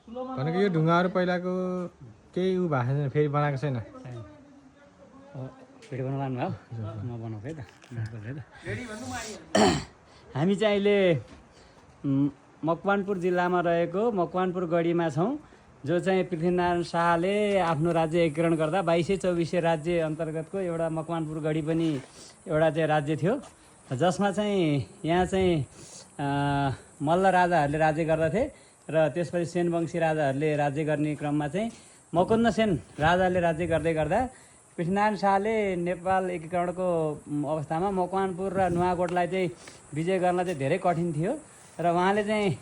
भनेको यो ढुङ्गाहरू पहिलाको केही उ भएको छैन, फेरि बनाएको छैन। भिडियो बनाउनु भयो म बनाउँछु है त। हामी चाहिँ अहिले मकवानपुर जिल्लामा रहेको मकवानपुर गढीमा छौँ, जो चाहिँ पृथ्वीनारायण शाहले आफ्नो राज्य एकीकरण गर्दा 2224 राज्य अन्तर्गतको एउटा मकवानपुर गढी पनि एउटा चाहिँ राज्य थियो, जसमा चाहिँ यहाँ चाहिँ मल्ल राजाहरूले राज्य गर्दथे र त्यसपछि सेनवंशी राजाहरूले राज्य गर्ने क्रममा चाहिँ मकवान सेन राजाले राज्य गर्दै गर्दा पृथ्वीनारायण शाहले नेपाल एकीकरणको अवस्थामा मकवानपुर र नुवाकोटलाई चाहिँ विजय गर्न चाहिँ धेरै कठिन थियो र उहाँले चाहिँ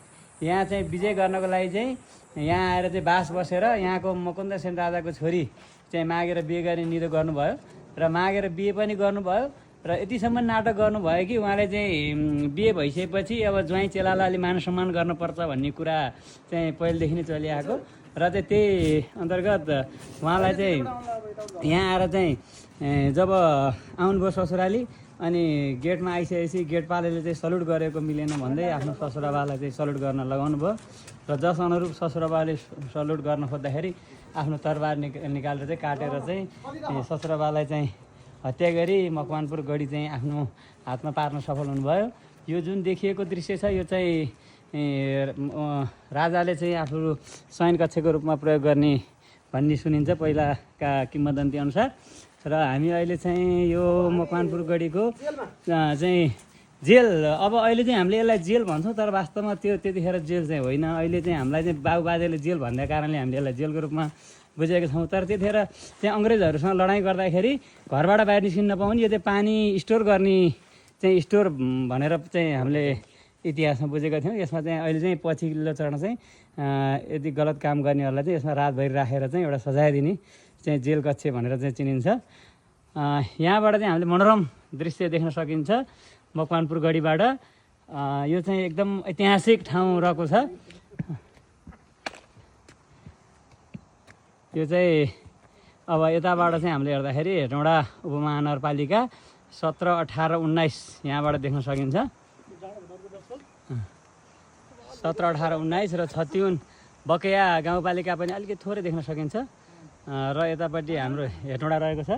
यहाँ चाहिँ विजय गर्नको लागि चाहिँ यहाँ आएर चाहिँ बास बसेर यहाँको मकवान सेन राजाको छोरी चाहिँ मागेर बिहे गर्ने निधो गर्नुभयो र मागेर बिहे पनि गर्नुभयो र यतिसम्म नाटक गर्नुभयो कि उहाँले चाहिँ बिहे भइसकेपछि अब ज्वाइँ चेलालाई अलि मान सम्मान गर्नुपर्छ भन्ने कुरा चाहिँ पहिलेदेखि नै चलिआएको र चाहिँ त्यही अन्तर्गत उहाँलाई चाहिँ यहाँ आएर चाहिँ जब आउनुभयो ससुराली अनि गेटमा आइसकेपछि गेटपालले चाहिँ सल्युट गरेको मिलेन भन्दै आफ्नो ससुराबालाई चाहिँ सल्युट गर्न लगाउनु भयो र जस अनुरूप ससुराबाले सल्युट गर्न खोज्दाखेरि आफ्नो तरबार निकालेर चाहिँ काटेर चाहिँ ससुराबालाई चाहिँ हत्या गरी मकवानपुर गढी चाहिँ आफ्नो हातमा पार्न सफल हुनुभयो। यो जुन देखिएको दृश्य छ यो चाहिँ राजाले चाहिँ आफ्नो शयन कक्षको रूपमा प्रयोग गर्ने भन्ने सुनिन्छ पहिलाका किंवदन्ती अनुसार। र हामी अहिले चाहिँ यो मकवानपुर गढीको चाहिँ जेल, अब अहिले चाहिँ हामीले यसलाई जेल भन्छौँ तर वास्तवमा त्यो त्यतिखेर जेल चाहिँ होइन। अहिले चाहिँ हामीलाई चाहिँ बाबुबाजेले जेल भन्ने कारणले हामीले यसलाई जेलको रूपमा बुझेको छौँ। तर त्यतिखेर चाहिँ अङ्ग्रेजहरूसँग लडाइँ गर्दाखेरि घरबाट बाहिर निस्किन नपाउने, यो चाहिँ पानी स्टोर गर्ने चाहिँ स्टोर भनेर चाहिँ हामीले इतिहासमा बुझेका थियौँ। यसमा चाहिँ अहिले चाहिँ पछिल्लो चरण चाहिँ यदि गलत काम गर्नेहरूलाई चाहिँ यसमा रातभरि राखेर चाहिँ एउटा सजाय दिने चाहिँ जेल कक्ष भनेर चाहिँ चिनिन्छ। यहाँबाट चाहिँ हामीले मनोरम दृश्य देख्न सकिन्छ मकवानपुर गढीबाट। यो चाहिँ एकदम ऐतिहासिक ठाउँ रहेको छ। यो चाहिँ अब यताबाट चाहिँ हामीले हेर्दाखेरि हेटौँडा उपमहानगरपालिका 17, 18, 19 यहाँबाट देख्न सकिन्छ। 17, 18, 19 र छतिउन बकेया गाउँपालिका पनि अलिकति थोरै देख्न सकिन्छ र यतापट्टि हाम्रो हेटौँडा रहेको छ।